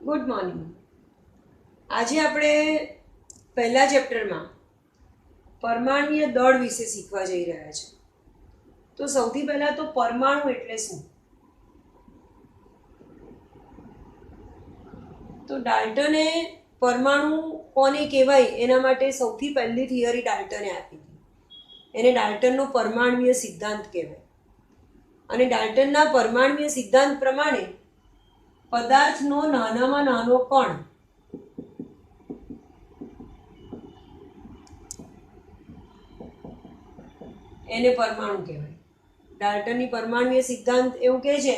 Good morning. આજે આપણે પહેલા ચેપ્ટરમાં પરમાણુય દળ વિશે શીખવા જઈ રહ્યા છે. તો સૌથી પહેલા તો પરમાણુ એટલે શું? તો ડાલ્ટને પરમાણુ કોને કહેવાય એના માટે સૌથી પહેલી થિયરી ડાલ્ટને આપી હતી. એને ડાલ્ટનનો પરમાણુય સિદ્ધાંત કહેવાય. અને ડાલ્ટનના પરમાણુય સિદ્ધાંત પ્રમાણે પદાર્થનો નાનામાં નાનો કણ એને પરમાણુ કહેવાય. ડાલ્ટનની પરમાણુય સિદ્ધાંત એવું કહે છે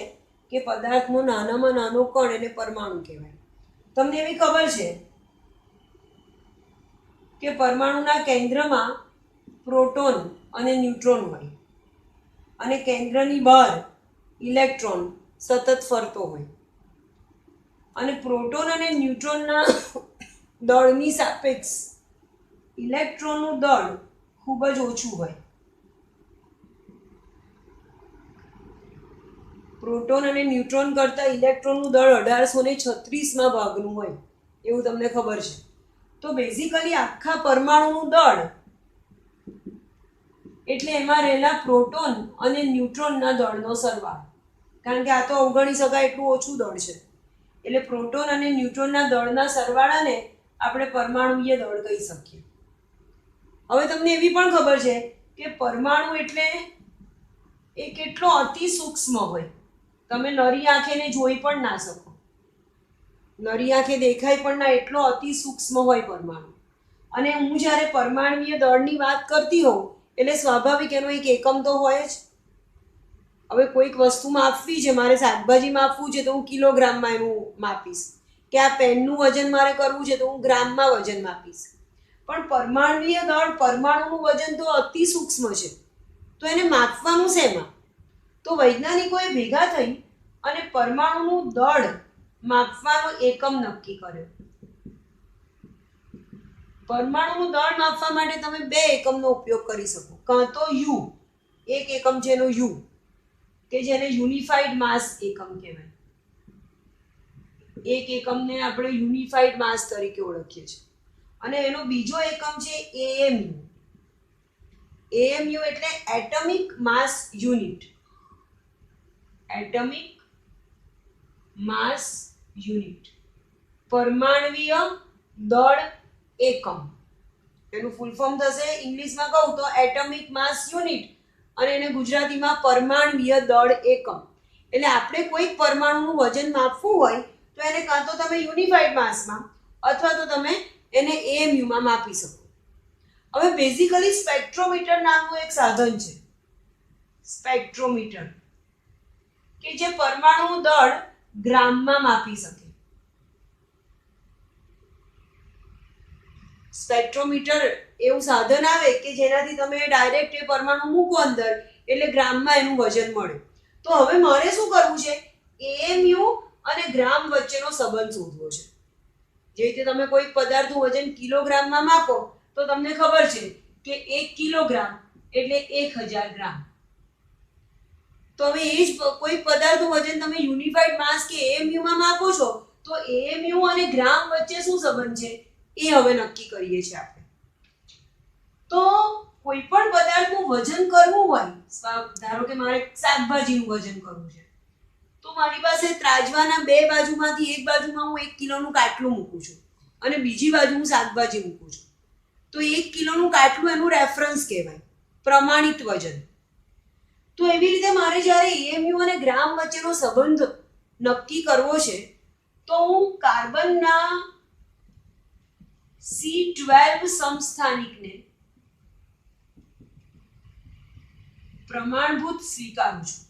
કે પદાર્થનો નાનામાં નાનો કણ એને પરમાણુ કહેવાય. તમને એવી ખબર છે કે પરમાણુના કેન્દ્રમાં પ્રોટોન અને ન્યુટ્રોન હોય અને કેન્દ્રની બહાર ઇલેક્ટ્રોન સતત ફરતો હોય. અને પ્રોટોન અને ન્યુટ્રોનના દળની સાપેક્ષ ઇલેક્ટ્રોનનું દળ ખૂબ જ ઓછું હોય. પ્રોટોન અને ન્યુટ્રોન કરતાં ઇલેક્ટ્રોનનું દળ 1836માં ભાગનું હોય એવું તમને ખબર છે. તો બેઝિકલી આખા પરમાણુનું દળ એટલે એમાં રહેલા પ્રોટોન અને ન્યુટ્રોનના દળનો સરવાળો. કારણ કે આ તો અવગણી શકાય એટલું ઓછું દળ છે. એટલે પ્રોટોન અને ન્યુટ્રોનના દળના સરવાળાને આપણે પરમાણુય દળ કહી શકીએ. હવે તમને એવી પણ ખબર છે કે પરમાણુ એટલે એ કેટલો અતિ સૂક્ષ્મ હોય. તમે નરી આંખેને જોઈ પણ ના શકો. નરી આંખે દેખાય પણ ના એટલો અતિ સૂક્ષ્મ હોય પરમાણુ. અને હું જ્યારે પરમાણુય દળની વાત કરતી હોઉં એટલે સ્વાભાવિક એનો એક એકમ તો હોય જ. હવે કોઈક વસ્તુ માપવી છે, મારે શાકભાજી માપવું છે તો હું કિલોગ્રામમાં એનું માપીશ. કે આ પેનનું વજન મારે કરવું છે તો હું ગ્રામમાં વજન માપીશ. પણ પરમાણુય દળ, પરમાણુનું વજન તો અતિ સૂક્ષ્મ છે. તો એને માપવાનું શેમાં? તો વૈજ્ઞાનિકોએ ભેગા થઈ અને પરમાણુનું દળ માપવાનો એકમ નક્કી કર્યો. પરમાણુનું દળ માપવા માટે તમે બે એકમનો ઉપયોગ કરી શકો. કાં તો યુ, એક એકમ છે એનો યુ, કે જેને યુનિફાઈડ માસ એકમ કહેવાય. એક એકમને આપણે યુનિફાઈડ માસ તરીકે ઓળખીએ છીએ. અને એનો બીજો એકમ છે એએમયુ. એએમયુ એટલે atomic mass unit. Atomic mass unit, પરમાણુય દળ એકમ. એનું ફૂલ ફોર્મ થશે ઇંગ્લિશમાં કહું તો એટમિક માસ યુનિટ, અને એને ગુજરાતીમાં પરમાણુય દળ એકમ. એટલે આપણે કોઈક પરમાણુનું વજન માપવું હોય તો એને કાં તો તમે યુનિફાઈડ માસમાં અથવા તો તમે એને એએમયુમાં માપી શકો. હવે બેઝિકલી સ્પેક્ટ્રોમીટર નામનું એક સાધન છે. સ્પેક્ટ્રોમીટર કે જે પરમાણુ દળ ગ્રામમાં માપી શકે. સ્પેક્ટ્રોમીટર એવું સાધન આવે કે જેનાથી તમે ડાયરેક્ટ એ પરમાણુ મૂકો અંદર એટલે ગ્રામમાં એનું વજન મળે. તો હવે મારે શું કરવું છે? એએમયુ અને ગ્રામ વચ્ચેનો સંબંધ શોધવો છે. જે રીતે તમે કોઈ પદાર્થનું વજન કિલોગ્રામમાં માપો તો તમને ખબર છે કે 1 કિલોગ્રામ એટલે 1000 ગ્રામ. તો હવે એ જ કોઈ પદાર્થનું વજન તમે યુનિફાઈડ માસ કે એએમયુમાં માપો છો તો એએમયુ અને ગ્રામ વચ્ચે શું સંબંધ છે એ હવે નક્કી કરીએ છીએ આપણે. તો કોઈ પણ પદાર્થનું વજન કરવું હોય, ધારો કે મારે શાકભાજીનું વજન કરવું છે તો મારી પાસે ત્રાજવાના બે બાજુમાંથી એક બાજુમાં હું 1 કિલોનું કાટલું મૂકું છું અને બીજી બાજુ હું શાકભાજી મૂકું છું. તો 1 કિલોનું કાટલું એનું રેફરન્સ કહેવાય, પ્રમાણિત વજન. તો એવી રીતે મારે જ્યારે એએમયુ અને ગ્રામ વચ્ચેનો સંબંધ નક્કી કરવો છે તો હું કાર્બનના C12 સમસ્થાનિકને પ્રમાણભૂત સ્વીકારું છું.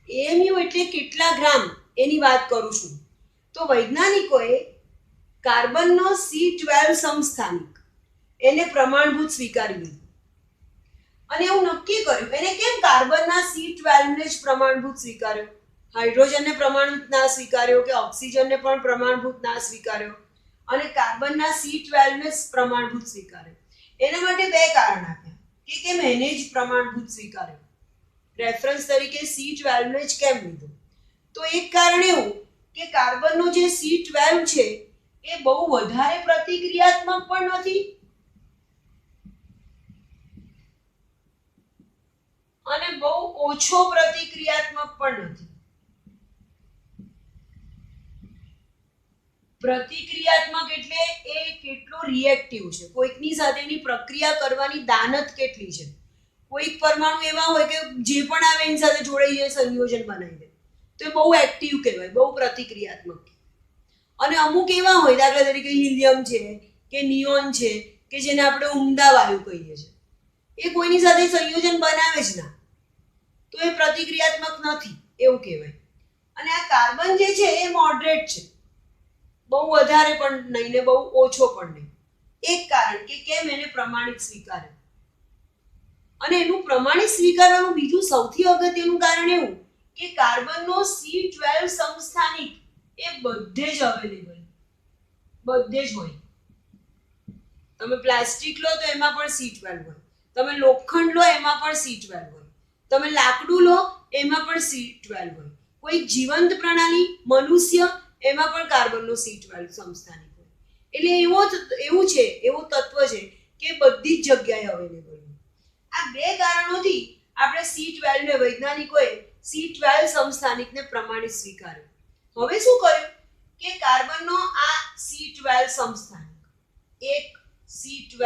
એએમયુ એટલે કેટલા ગ્રામ એની વાત કરું છું. તો વૈજ્ઞાનિકોએ કાર્બનનો C12 સમસ્થાનિક એને પ્રમાણભૂત સ્વીકારી લીધું અને એવું નક્કી કર્યું. એને કેમ કાર્બનના C12 ને જ પ્રમાણભૂત સ્વીકાર્યો? હાઇડ્રોજનને પ્રમાણભૂત ના સ્વીકાર્યો કે ઓક્સિજનને પણ પ્રમાણભૂત ના સ્વીકાર્યો અને કાર્બનના C12 ને જ પ્રમાણભૂત સ્વીકાર્યો? એના માટે બે કારણ આપ્યા. કે કેમ એને જ પ્રમાણભૂત સ્વીકાર્યો, રેફરન્સ તરીકે C12 ને જ કેમ લીધો? તો એક કારણ એવું કે કાર્બનનો જે C12 છે એ બહુ વધારે પ્રતિક્રિયાત્મક પણ નથી અને બહુ ઓછો પ્રતિક્રિયાત્મક પણ નથી. પ્રતિક્રિયાત્મક એટલે એ કેટલો રિએક્ટિવ છે, કોઈકની સાથેની પ્રક્રિયા કરવાની દાનત કેટલી છે. કોઈક પરમાણુ એવા હોય કે જે પણ આવે એની સાથે જોડાઈ જાય, સંયોજન બનાવી દે, તો એ બહુ એક્ટિવ કહેવાય, બહુ પ્રતિક્રિયાત્મક. અને અમુક એવા હોય, દાખલા તરીકે હિલિયમ છે કે નિયોન છે કે જેને આપણે ઉમદા વાયુ કહીએ છીએ, એ કોઈની સાથે સંયોજન બનાવે જ ના, તો એ પ્રતિક્રિયાત્મક નથી એવું કહેવાય. અને આ કાર્બન જે છે એ મોડરેટ છે, બહુ વધારે પણ નહીં ને બહુ ઓછો પણ નહીં. એક કારણ કે કેમ એને પ્રમાણિત સ્વીકારે. અને એનું પ્રમાણિત સ્વીકારવાનું બીજું સૌથી અગત્યનું કારણ એવું કે કાર્બનનો C12 સમસ્થાનિક એ બધે જ અવેલેબલ, બધે જ હોય. તમે પ્લાસ્ટિક લો તો એમાં પણ C12 હોય, તમે લોખંડ લો એમાં પણ C12 હોય, તમે લાકડું લો એમાં પણ C12 હોય, કોઈ જીવંત પ્રણાલી મનુષ્ય એમાં પણ કાર્બનનો C12 સમસ્થાનિક હોય. એટલે એવું છે, એવું તત્વ છે કે બધી જ જગ્યાએ અવેલેબલ હોય. આ બે કારણોથી આપણે C12 ને વૈજ્ઞાનિકોએ C12 સમસ્થાનિકને પ્રમાણિત સ્વીકાર્યો. હવે શું કર્યું કે કાર્બનનો આ C12 સમસ્થાનિક, એક C12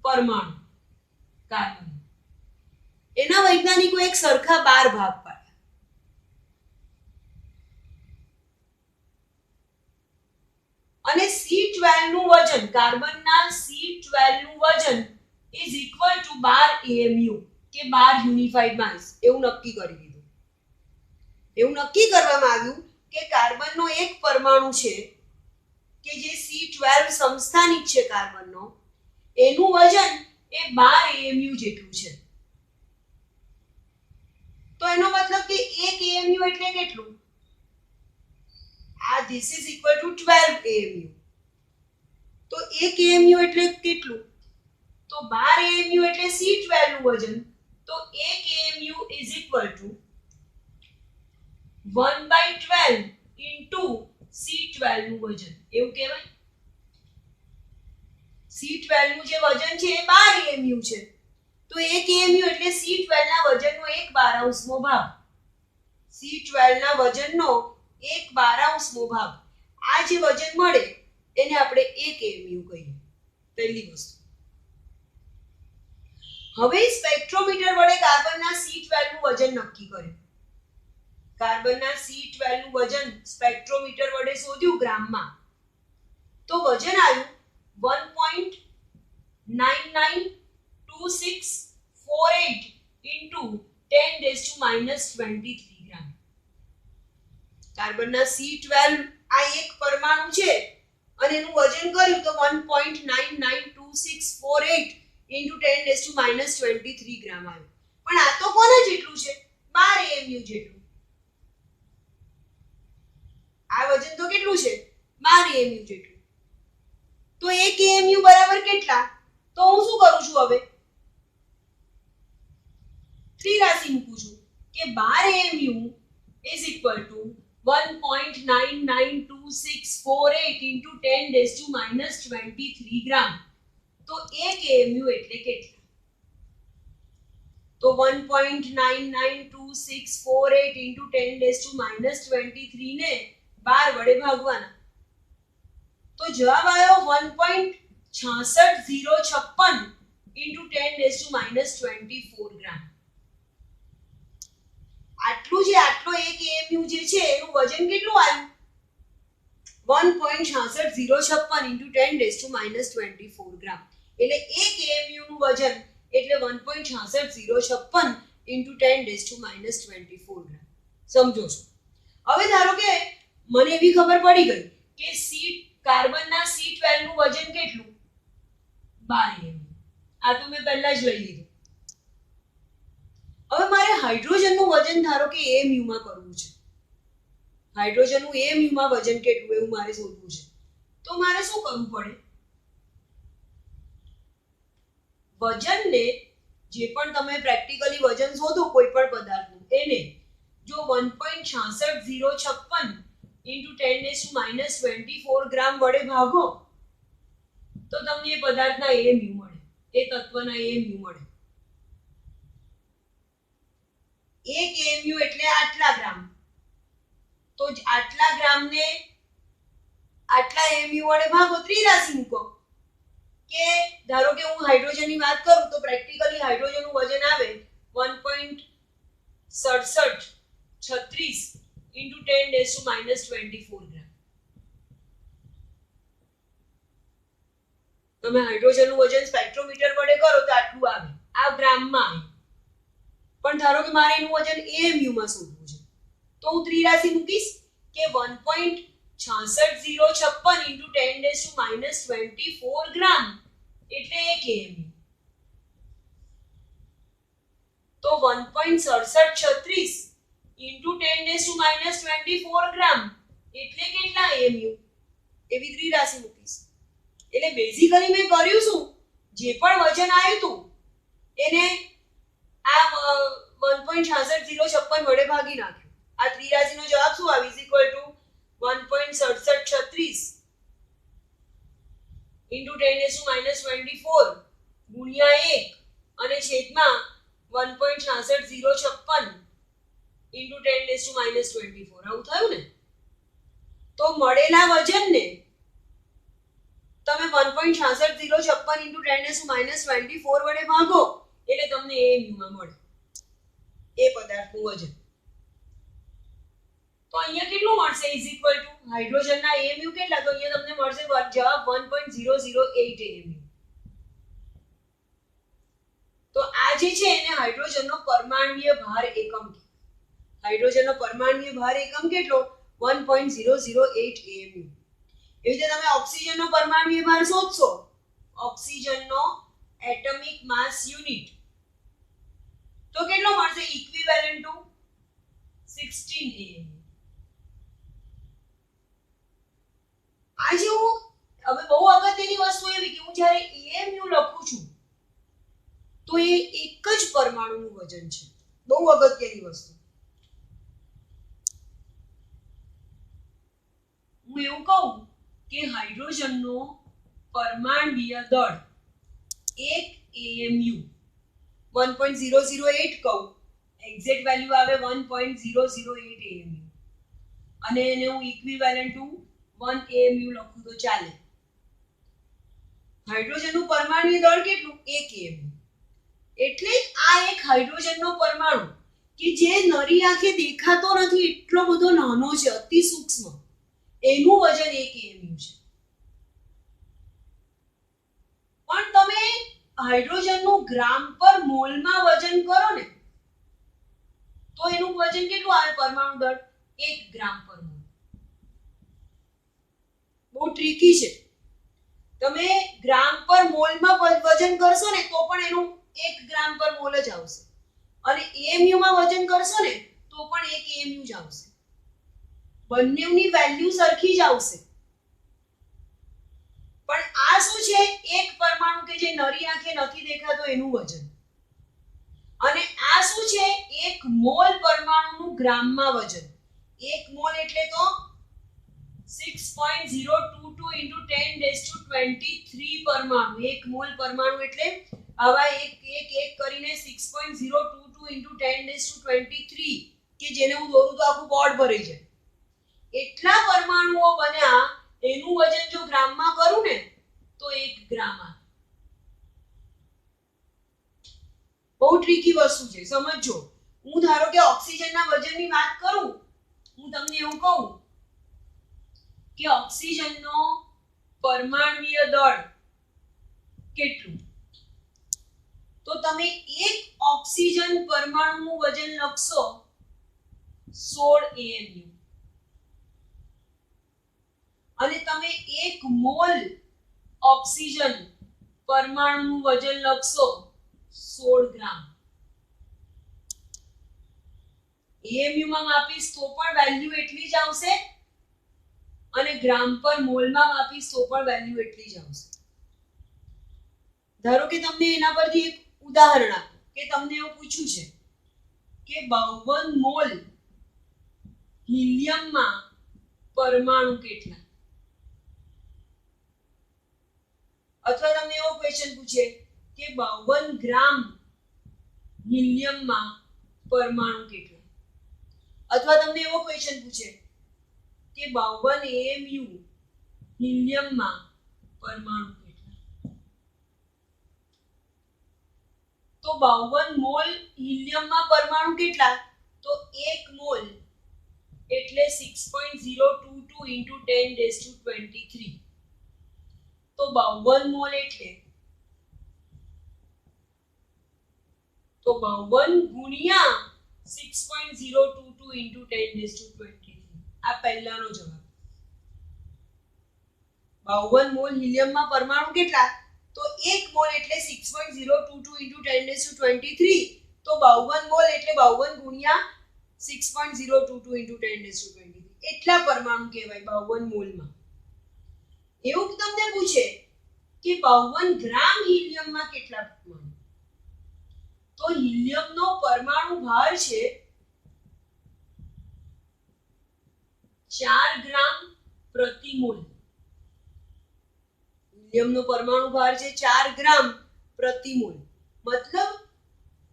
પરમાણુ કાર્બન, એના વૈજ્ઞાનિકો એક સરખા 12 ભાગ પાડ્યા. અને C12 નું વજન, કાર્બનના C12 નું વજન is equal to 12 AMU કે 12 યુનિફાઈડ માસ એવું નક્કી કરી દીધું. એવું નક્કી કરવામાં આવ્યું કે કાર્બનનો એક પરમાણુ છે કે જે C12 સમસ્થાનિક છે કાર્બનનો, એનું વજન એ 12 AMU જેટલું છે. તો એનો મતલબ કે 1 AMU એટલે કેટલું? આ this is equal to 12 AMU. તો 1 AMU એટલે કેટલું? તો 12 AMU એટલે C12 નું વજન, તો 1 AMU is equal to 1/12 into C12 નું વજન એવું કહેવાય. C12 નું જે વજન છે એ 12 AMU છે, તો 1 AMU એટલે C12 ના વજનનો 1/12મો ભાગ. C12 ના વજનનો 1/12મો ભાગ. આ જે વજન મળે એને આપણે 1 AMU કહીએ. પહેલી વસ્તુ. હવે સ્પેક્ટ્રોમીટર વડે કાર્બનના C12 નું વજન નક્કી કર્યું. કાર્બનના C12 નું વજન સ્પેક્ટ્રોમીટર વડે શોધ્યું ગ્રામમાં, તો વજન આવ્યું 1.992648 into 10⁻³ ગ્રામ. કાર્બનના C12 આ એક પરમાણુ છે અને એનું વજન કર્યું તો 1.992648 into 10⁻³ ગ્રામ આવ્યું. પણ આ તો કોના જેટલું છે? 12 AMU જેટલું. આ વજન તો કેટલું છે? 12 AMU જેટલું. તો 1 AMU બરાબર કેટલા? તો હું શું કરું છું હવે? ત્રિરાશી મૂકું છું કે 12 AMU is equal to 1.992648 into 10⁻³ ગ્રામ. તો 1 AMU એટલે કેટલા? તો 1.992648 into 10⁻³ ને 12 વડે ભાગવાના. તો જવાબ આવ્યો 1.66056 into 10⁻² ગ્રામ. આટલું જે આટલો 1 AMU જે છે એનું વજન કેટલું આવ્યું? 1.66056 into 10⁻² ગ્રામ. એટલે 1 AMU નું વજન એટલે 1.66056 into 10⁻² ગ્રામ. સમજો છો? હવે ધારો કે મને એવી ખબર પડી ગઈ કે કાર્બનના C12 નું વજન કેટલું? 12 AMU. આ તો મેં પહેલા જ લઈ લીધું. હવે મારે હાઇડ્રોજનનું વજન ધારો કે AMU માં કરવું છે. હાઇડ્રોજનનું AMU માં વજન કેટલું એવું મારે શોધવું છે. તો મારે શું કરવું પડે? વજનને જે પણ તમે પ્રેક્ટિકલી વજન શોધો કોઈ પણ પદાર્થનું એને જો 1.66056 into 10⁻⁻24 ગ્રામ વડે ભાગો તો તમને એ પદાર્થના AMU મળે, એ તત્વના AMU મળે. એક AMU એટલે આટલા ગ્રામ. તો આટલા ગ્રામને આટલા AMU વડે ભાગો, ત્રિરાશી મૂકો. કે ધારો કે હું હાઇડ્રોજનની વાત કરું તો પ્રેક્ટિકલી હાઇડ્રોજનનું વજન આવે 1.6736 into 10⁻⁻24 ગ્રામ. તમે હાઇડ્રોજનનું વજન સ્પેક્ટ્રોમીટર વડે કરો તો આટલું આવે, આ ગ્રામમાં આવે. પણ ધારો કે મારે એનું વજન AMU માં શોધવું છે તો હું ત્રિરાશી મૂકીશ કે 1.66056 into 10⁻⁻24 ગ્રામ એટલે 1 AMU. તો 1.6736 into 10⁻⁻24 ગ્રામ એટલે કેટલા AMU? એવી ત્રિરાશી મૂકીશ. એટલે બેઝિકલી મેં કર્યું શું, જે પણ વજન આવ્યું હતું એને આ 1.66056 વડે ભાગી નાખ્યું. આ ત્રિરાશીનો જવાબ શું આવે? = 1.6736 into 10⁻⁻24 ગુણ્યા 1 અને છેદમાં 1.66056 into 10⁻⁻24. આવું થયું ને? તો મળેલા વજનને તમે 1.66056 into 10⁻⁻24 વડે ભાગો એટલે તમને AMU માં મળે એ પદાર્થનું વજન. તો અહીંયા કેટલું મળશે? = હાઇડ્રોજનના AMU કેટલા? તો અહીંયા તમને મળશે જવાબ 1.008 AMU. તો આ જે છે એને હાઇડ્રોજનનો પરમાણ્વીય ભાર એકમ કહેવાય. હાઇડ્રોજનનો પરમાણ્વીય ભાર એકમ કેટલો? 1.008 AMU. એવી રીતે તમે ઓક્સિજનનો પરમાણ્વીય ભાર શોધશો, ઓક્સિજનનો એટમિક માસ યુનિટ, તો કેટલો મળશે? Equivalent two 16 AMU. આ જે હું હવે બહુ અગત્યની વસ્તુ એવી કે હું જ્યારે AMU લખું છું તો એ એક જ પરમાણુનું વજન છે. બહુ અગત્યની વસ્તુ. હું એવું કહું કે હાઇડ્રોજનનો પરમાણ્વીય દળ 1 AMU 1.008 કહું, એક્ઝેક્ટ વેલ્યુ આવે 1.008 AMU અને એને હું ઇક્વિવેલન્ટ ટુ 1 AMU લખું તો ચાલે. હાઇડ્રોજનનું પરમાણ્વીય દળ કેટલું? 1 AMU. એટલે આ એક હાઇડ્રોજનનો પરમાણુ કે જે નરી આંખે દેખાતો નથી, એટલો બધો નાનો છે, અતિ સૂક્ષ્મ, એનું વજન 1 AMU છે. પણ તમે હાઇડ્રોજનનું ગ્રામ પર મોલમાં વજન કરો ને તો એનું વજન કેટલું આવે? પરમાણુ દળ 1 ગ્રામ પર મોલ. બહુ ટ્રિકી છે. તમે ગ્રામ પર મોલમાં વજન કરશો ને તો પણ એનું 1 ગ્રામ પર મોલ જ આવશે અને AMU માં વજન કરશો ને તો પણ 1 AMU જ આવશે. બંનેની વેલ્યુ સરખી જ આવશે. પણ આ શું છે? એક પરમાણુ કે જે નરી આંખે નથી દેખાતો એનું વજન. અને આ શું છે? 1 મોલ પરમાણુનું ગ્રામમાં વજન. 1 મોલ એટલે તો 6.022 into 10⁻23 પરમાણુ. 1 મોલ પરમાણુ એટલે આવા એક કરીને 6.022 into 10⁻23 કે જેને હું દોરું તો આખું બોર્ડ ભરી જાય. એટલા પરમાણુઓ બન્યા, એનું વજન જો ગ્રામમાં કરું ને તો 1 ગ્રામ આવે. બહુ ટ્રિકી વસ્તુ છે, સમજજો. હું ધારો કે ઓક્સિજનના વજનની વાત કરું, હું તમને એવું કહું કે ઓક્સિજનનો પરમાણ્વીય દળ કેટલું, તો તમે એક ઓક્સિજન પરમાણુનું વજન લખશો 16 AMU અને તમે 1 મોલ ઓક્સિજન પરમાણુનું વજન લખશો 16 ગ્રામ. AMU માં માપીશ તો પણ વેલ્યુ એટલી જ આવશે અને ગ્રામ પર મોલમાં માપીશ તો પણ વેલ્યુ એટલી જ આવશે. ધારો કે તમને એના પરથી એક ઉદાહરણ આપું કે તમને એવું પૂછ્યું છે કે 52 મોલ હિલિયમમાં પરમાણુ કેટલા, અથવા તમને એવો ક્વેશ્ચન પૂછે કે 52 ગ્રામ હિલિયમમાં પરમાણુ કેટલા, અથવા તમને એવો ક્વેશ્ચન પૂછે કે 52 AMU હિલિયમમાં પરમાણુ કેટલા, તો 52 મોલ હિલિયમમાં પરમાણુ કેટલા, તો 1 મોલ એટલે 6.022 into 10⁻23, તો 52 મોલ એટલે 52 ગુણ્યા 6.022 into 10⁻23, આ પહેલાનો જવાબ. 52 મોલ હિલિયમમાં પરમાણુ કેટલા, તો 1 મોલ એટલે 6.022 into 10⁻23, તો 52 મોલ એટલે 52 ગુણ્યા 6.022 into 10⁻23, એટલા પરમાણુ કહેવાય 52 મોલમાં. એવું તમને પૂછે કે 52 ગ્રામ હિલિયમમાં કેટલા પરમાણુ, તો હિલિયમનો પરમાણુ ભાર છે 4 ગ્રામ પ્રતિ મોલ. હિલિયમનો પરમાણુ ભાર છે 4 ગ્રામ પ્રતિ મોલ, મતલબ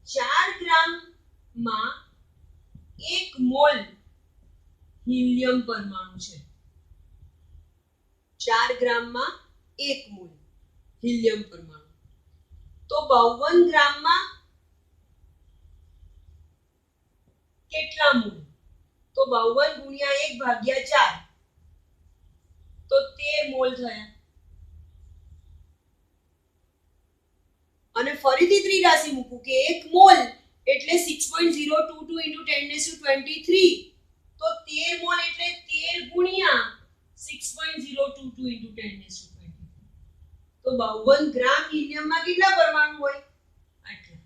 4 ગ્રામમાં 1 મોલ હિલિયમ પરમાણુ છે. 4 ગ્રામમાં 1 મોલ હિલિયમ પરમાણુ, તો 52 ગ્રામમાં કેટલા મોલ, તો 52 ગુણ્યા 1 ભાગ્યા 4, તો 13 મોલ થયા. અને ફરીથી ત્રિરાશી મૂકું કે 1 મોલ એટલે 6.022 into 10⁻23, તો 13 મોલ એટલે 13 ગુણ્યા 6.022 into 10⁻23, તો 52 ગ્રામ હિલિયમમાં કેટલા પરમાણુ હોય, આટલા.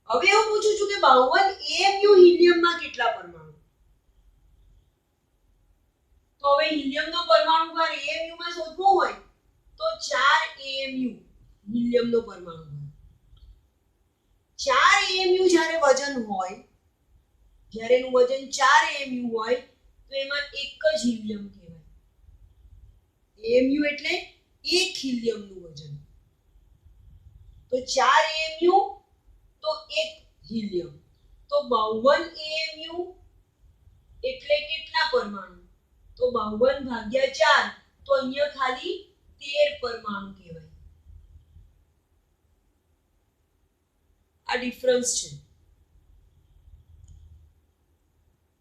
હવે હું પૂછું છું કે 52 AMU હિલિયમમાં કેટલા પરમાણુ, તો હવે હિલિયમનો પરમાણુ ભાર AMU માં શોધવો હોય તો 4 AMU હિલિયમનો પરમાણુ ભાર. 4 AMU જ્યારે વજન હોય, જ્યારે એનું વજન 4 AMU હોય તો એમાં એક જ હિલિયમ કહેવાય. AMU એટલે એક હિલિયમનું વજન, તો 4 AMU તો એક હિલિયમ, તો 52 AMU એટલે કેટલા પરમાણુ, તો 52 ભાગ્યા 4, તો અહીંયા ખાલી 13 પરમાણુ કહેવાય. આ ડિફરન્સ છે.